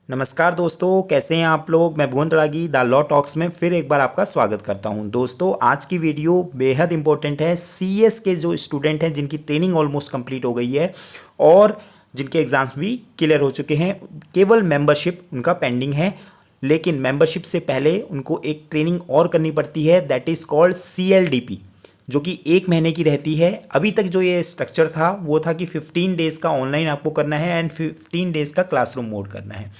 नमस्कार दोस्तों, कैसे हैं आप लोग। मैं भुवन तड़ागी द लॉ टॉक्स में फिर एक बार आपका स्वागत करता हूं। दोस्तों, आज की वीडियो बेहद इंपॉर्टेंट है। सीएस के जो स्टूडेंट हैं जिनकी ट्रेनिंग ऑलमोस्ट कंप्लीट हो गई है और जिनके एग्ज़ाम्स भी क्लियर हो चुके हैं, केवल मेंबरशिप उनका पेंडिंग है। लेकिन मेंबरशिप से पहले उनको एक ट्रेनिंग और करनी पड़ती है, दैट इज़ कॉल्ड CLDP, जो कि 1 महीने की रहती है। अभी तक जो ये स्ट्रक्चर था वो था कि 15 डेज़ का ऑनलाइन आपको करना है एंड 15 डेज़ का क्लासरूम मोड करना है।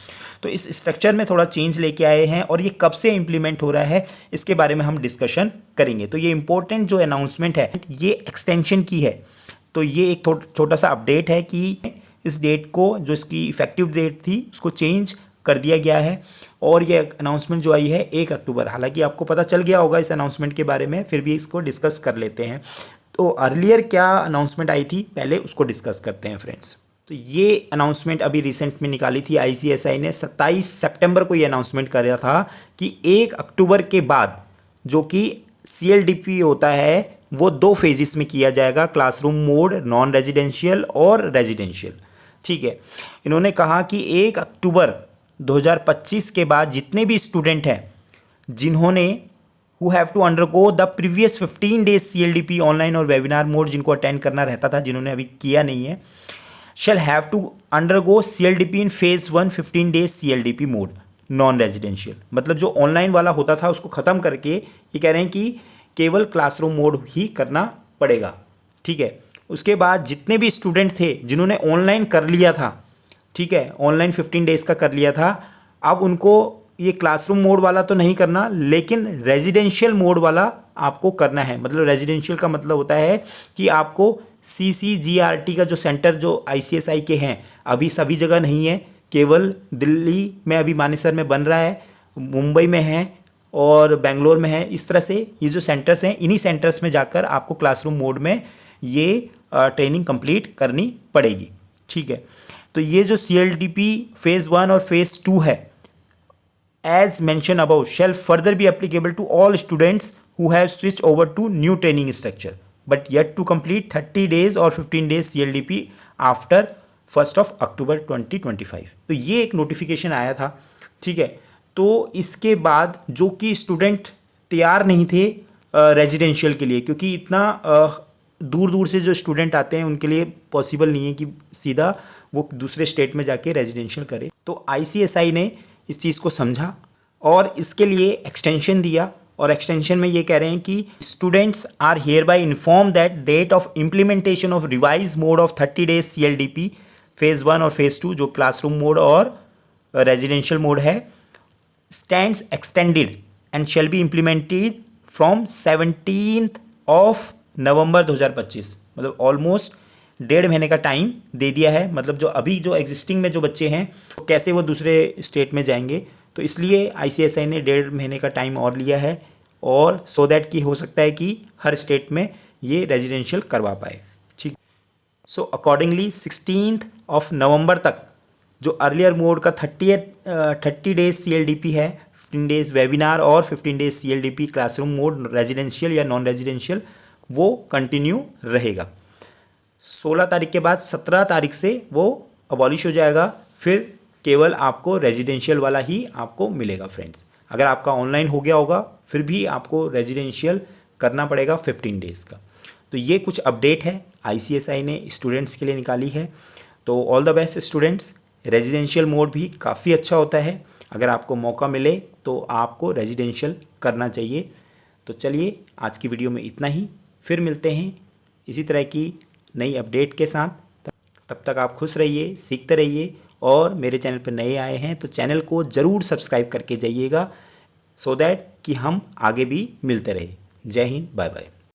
तो इस स्ट्रक्चर में थोड़ा चेंज लेके आए हैं और ये कब से इम्प्लीमेंट हो रहा है इसके बारे में हम डिस्कशन करेंगे। तो ये इंपॉर्टेंट जो अनाउंसमेंट है ये एक्सटेंशन की है। तो ये एक छोटा सा अपडेट है कि इस डेट को, जो इसकी इफेक्टिव डेट थी, उसको चेंज कर दिया गया है। और ये अनाउंसमेंट जो आई है 1 अक्टूबर, हालांकि आपको पता चल गया होगा इस अनाउंसमेंट के बारे में, फिर भी इसको डिस्कस कर लेते हैं। तो अर्लियर क्या अनाउंसमेंट आई थी, पहले उसको डिस्कस करते हैं फ्रेंड्स। तो ये अनाउंसमेंट अभी रिसेंट में निकाली थी ICSI ने। 27 सितंबर को ये अनाउंसमेंट कर रहा था कि 1 अक्टूबर के बाद जो कि CLDP होता है वो 2 फेजेस में किया जाएगा, क्लासरूम मोड, नॉन रेजिडेंशियल और रेजिडेंशियल। ठीक है, इन्होंने कहा कि 1 अक्टूबर 2025 के बाद जितने भी स्टूडेंट हैं जिन्होंने who have to undergo the previous 15 days CLDP online और वेबिनार मोड, जिनको अटेंड करना रहता था, जिन्होंने अभी किया नहीं है, shall have to undergo CLDP in phase 1 15 days CLDP mode non residential. मतलब जो ऑनलाइन वाला होता था उसको ख़त्म करके ये कह रहे हैं कि केवल क्लासरूम मोड ही करना पड़ेगा। ठीक है, उसके बाद जितने भी स्टूडेंट थे जिन्होंने ऑनलाइन कर लिया था, ठीक है, ऑनलाइन 15 डेज़ का कर लिया था, अब उनको ये क्लासरूम मोड वाला तो नहीं करना, लेकिन रेजिडेंशियल मोड वाला आपको करना है। मतलब रेजिडेंशियल का मतलब होता है कि आपको CCGRT का जो सेंटर जो ICSI के हैं, अभी सभी जगह नहीं है, केवल दिल्ली में अभी मानेसर में बन रहा है, मुंबई में है और बेंगलोर में है। इस तरह से ये जो सेंटर्स हैं, इन्हीं सेंटर्स में जाकर आपको क्लासरूम मोड में ये ट्रेनिंग कंप्लीट करनी पड़ेगी। ठीक है, तो ये जो CLDP फेज़ 1 और फेज़ 2 है, as mentioned above, shall further be applicable to all students who have switched over to new training structure but yet to complete 30 days or 15 days CLDP after 1st of October 2025। तो ये एक notification आया था। ठीक है, तो इसके बाद जो कि स्टूडेंट तैयार नहीं थे रेजिडेंशियल के लिए, क्योंकि इतना दूर दूर से जो स्टूडेंट आते हैं उनके लिए पॉसिबल नहीं है कि सीधा वो दूसरे स्टेट में जाके रेजिडेंशियल करे। तो ICSI ने इस चीज़ को समझा और इसके लिए एक्सटेंशन दिया। और एक्सटेंशन में ये कह रहे हैं कि students are hereby inform that date of implementation of revise mode of 30 days CLDP phase 1 और फेज़ 2, जो क्लासरूम मोड और रेजिडेंशियल मोड है, stands extended and shall be implemented from 17 November 2025। मतलब ऑलमोस्ट 1.5 महीने का टाइम दे दिया है। मतलब जो अभी जो एग्जिस्टिंग में जो बच्चे हैं तो कैसे वो दूसरे स्टेट में जाएंगे, तो इसलिए ICSI ने 1.5 महीने का टाइम और लिया है, और सो दैट कि हो सकता है कि हर स्टेट में ये रेजिडेंशियल करवा पाए। ठीक, सो अकॉर्डिंगली 16 नवंबर तक जो अर्लियर मोड का 30 डेज CLDP है, 15 डेज वेबिनार और 15 days CLDP classroom mode residential या नॉन रेजिडेंशियल, वो कंटिन्यू रहेगा। 16 तारीख के बाद 17 तारीख से वो अबॉलिश हो जाएगा, फिर केवल आपको रेजिडेंशियल वाला ही आपको मिलेगा फ्रेंड्स। अगर आपका ऑनलाइन हो गया होगा फिर भी आपको रेजिडेंशियल करना पड़ेगा 15 डेज़ का। तो ये कुछ अपडेट है ICSI ने स्टूडेंट्स के लिए निकाली है। तो all the best students. Residential mode भी काफ़ी अच्छा होता है, अगर आपको मौका मिले तो आपको रेजिडेंशियल करना चाहिए। तो चलिए, आज की वीडियो में इतना ही, फिर मिलते हैं इसी तरह की नई अपडेट के साथ। तब तक आप खुश रहिए, सीखते रहिए, और मेरे चैनल पर नए आए हैं तो चैनल को ज़रूर सब्सक्राइब करके जाइएगा, सो दैट कि हम आगे भी मिलते रहे। जय हिंद, बाय बाय।